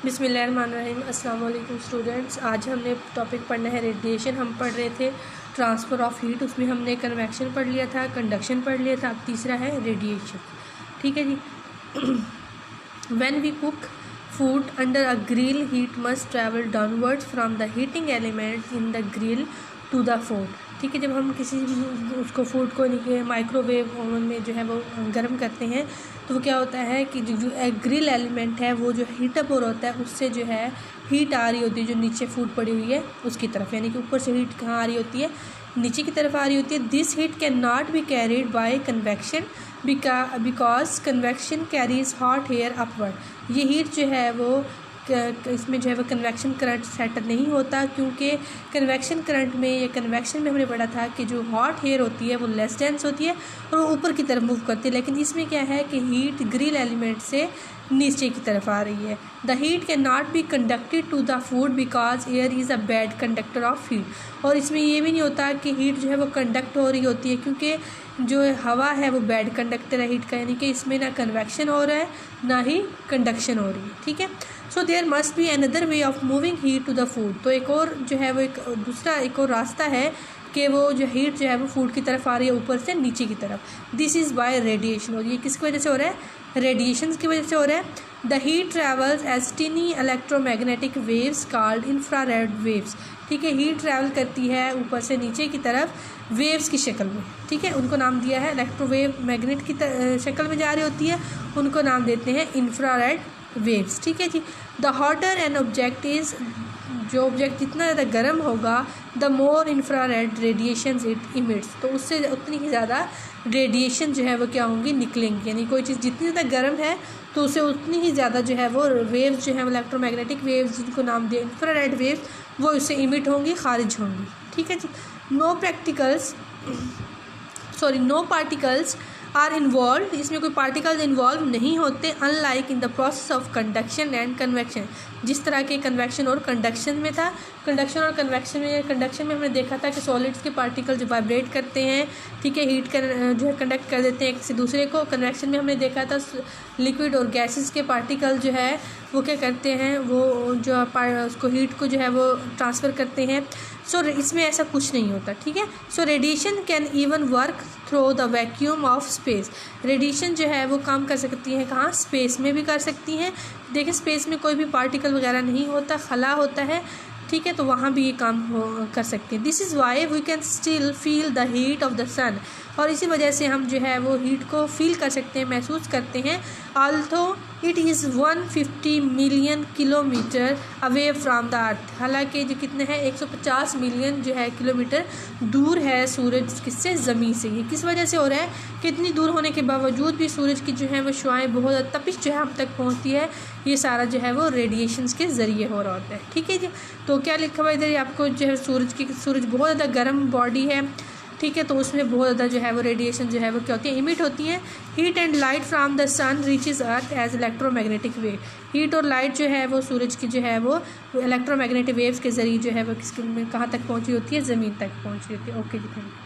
बिस्मिल्लाहिर्रहमानिर्रहीम। अस्सलाम वालेकुम स्टूडेंट्स। आज हमने टॉपिक पढ़ना है रेडिएशन। हम पढ़ रहे थे ट्रांसफ़र ऑफ हीट, उसमें हमने कन्वेक्शन पढ़ लिया था, कंडक्शन पढ़ लिया था। अब तीसरा है रेडिएशन। ठीक है जी। When we cook food under a grill, heat must travel downwards from the heating element in the grill to the food. ठीक है, जब हम किसी उसको फूड को माइक्रोवेव ओवन में जो है वो गर्म करते हैं तो वो क्या होता है कि जो ग्रिल एलिमेंट है वो जो हीटअप हो रहा होता है उससे जो है हीट आ रही होती है जो नीचे फूड पड़ी हुई है उसकी तरफ, यानी कि ऊपर से हीट कहाँ आ रही होती है, नीचे की तरफ आ रही होती है। This heat can not be carried bye convection because convection carries hot air upward. ये हीट जो है वो इसमें जो है वो कन्वेक्शन करंट सेट नहीं होता, क्योंकि कन्वेक्शन करंट में या कन्वेक्शन में हमने पढ़ा था कि जो हॉट एयर होती है वो लेस डेंस होती है और वो ऊपर की तरफ मूव करती है। लेकिन इसमें क्या है कि हीट ग्रिल एलिमेंट से नीचे की तरफ आ रही है। The heat can not be conducted to the food because air is a bad conductor of heat. और इसमें ये भी नहीं होता कि हीट जो है वो कंडक्ट हो रही होती है, क्योंकि जो हवा है वो बैड कंडक्टर है हीट का, यानी कि इसमें ना कन्वेक्शन हो रहा है ना ही कंडक्शन हो रही है। ठीक है, so there must be another way of moving heat to the food. तो एक और जो है वो एक और रास्ता है कि वो जो हीट जो है वो फूड की तरफ आ रही है ऊपर से नीचे की तरफ। This is by radiation. और ये किसकी वजह से हो रहा है? रेडिएशन की वजह से हो रहा है। The heat travels as tiny electromagnetic waves called infrared waves. ठीक है, हीट ट्रैवल करती है ऊपर से नीचे की तरफ वेव्स की शक्ल में। ठीक है, उनको नाम दिया है इलेक्ट्रोवेव, मैग्नेट की शक्ल में जा रही होती है, उनको नाम देते हैं इंफ्रारेड वेव्स। ठीक है जी। The hotter an object is, जो ऑब्जेक्ट जितना ज़्यादा गर्म होगा the more infrared radiation it emits, तो उससे उतनी ही ज़्यादा रेडिएशन जो है वो क्या होंगी, निकलेंगी। यानी कोई चीज़ जितनी ज़्यादा गर्म है तो उसे उतनी ही ज़्यादा जो है वो वेव्स जो है इलेक्ट्रोमैग्नेटिक वेव्स जिनको नाम दिया इंफ्रारेड वेव्स, वो उससे इमिट होंगी, खारिज होंगी। ठीक है जी। नो पार्टिकल्स आर इन्वॉल्व, इसमें कोई पार्टिकल्स इन्वॉल्व नहीं होते, unlike in the process of conduction and convection, जिस तरह के कन्वेक्शन और कंडक्शन में था। कंडक्शन और कन्वेक्शन में हमने देखा था कि सॉलिड्स के पार्टिकल जो वाइब्रेट करते हैं, ठीक है, हीट जो है कंडक्ट कर देते हैं एक से दूसरे को। कन्वेक्शन में हमने देखा था लिक्विड और गैसेस के पार्टिकल जो है वो क्या करते हैं, वो जो उसको हीट को जो है वो ट्रांसफ़र करते हैं। सो इसमें ऐसा कुछ नहीं होता। ठीक है, so radiation can even work through the vacuum of space. Radiation जो है वो काम कर सकती है कहाँ, स्पेस में भी कर सकती हैं। देखिए स्पेस में कोई भी पार्टिकल वगैरह नहीं होता, खला होता है। ठीक है, तो वहाँ भी ये काम कर सकते हैं। This is why we can still feel the heat of the sun. और इसी वजह से हम जो है वो हीट को फील कर सकते हैं, महसूस करते हैं। Although it is 150 million kilometre away from the earth. हालांकि जो कितने हैं, 150 मिलियन जो है किलोमीटर दूर है सूरज किससे, ज़मीन से। ये किस वजह से हो रहा है? कितनी दूर होने के बावजूद भी सूरज की जो है वो शुआएँ बहुत तपिश जो है हम तक पहुँचती है। ये सारा जो है वो रेडिएशंस के ज़रिए हो रहा होता है। ठीक है जी। तो क्या लिखा हुआ इधर आपको जो है सूरज बहुत ज़्यादा गर्म बॉडी है। ठीक है, तो उसमें बहुत ज़्यादा जो है वो रेडिएशन जो है वो क्या होती है, इमिट होती हैं। Heat and light from the sun reaches earth as electromagnetic wave. Heat और लाइट जो है वो सूरज की जो है वो इलेक्ट्रोमैग्नेटिक वेव्स के ज़रिए जो है वो कहाँ तक पहुँची होती है, ज़मीन तक पहुँची होती है। ओके जी, थैंक यू।